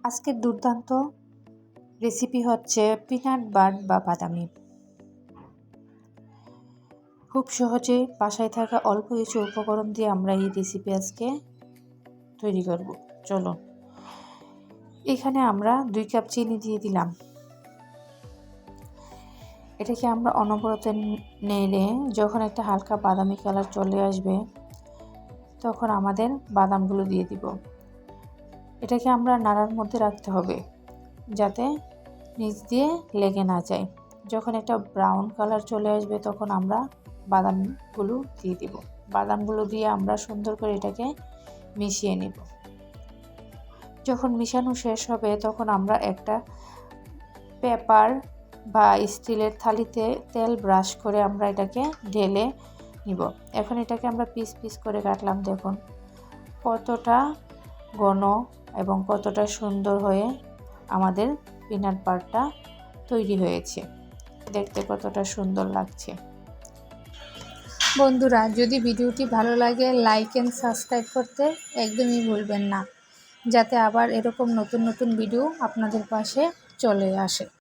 আজকের দুর্দান্ত রেসিপি হচ্ছে পিনাট বাটার বা বাদামি। খুব সহজে বাসায় থাকা অল্প কিছু উপকরণ দিয়ে আমরা এই রেসিপি আজকে তৈরি করব। চলো, এখানে আমরা 2 কাপ চিনি দিয়ে দিলাম। এটাকে আমরা অনবরত নেড়ে যখন একটা হালকা বাদামি কালার চলে আসবে তখন আমাদের বাদামগুলো দিয়ে দিব। এটাকে আমরা নাড়ার মধ্যে রাখতে হবে যাতে নিচ দিয়ে লেগে না যায়। যখন একটা ব্রাউন কালার চলে আসবে তখন আমরা বাদামগুলো দিয়ে দিব। বাদামগুলো দিয়ে আমরা সুন্দর করে এটাকে মিশিয়ে নেব। যখন মিশানো শেষ হবে তখন আমরা একটা পেপার বা স্টিলের থালিতে তেল ব্রাশ করে আমরা এটাকে ঢেলে নিব। এখন এটাকে আমরা পিস পিস করে কাটলাম। দেখুন কতটা ঘন এবং কতটা সুন্দর হয়ে আমাদের পিনাট বাটারটা তৈরি হয়েছে। দেখতে কতটা সুন্দর লাগছে। বন্ধুরা, যদি ভিডিওটি ভালো লাগে লাইক এন্ড সাবস্ক্রাইব করতে একদমই ভুলবেন না, যাতে আবার এরকম নতুন নতুন ভিডিও আপনাদের পাশে চলে আসে।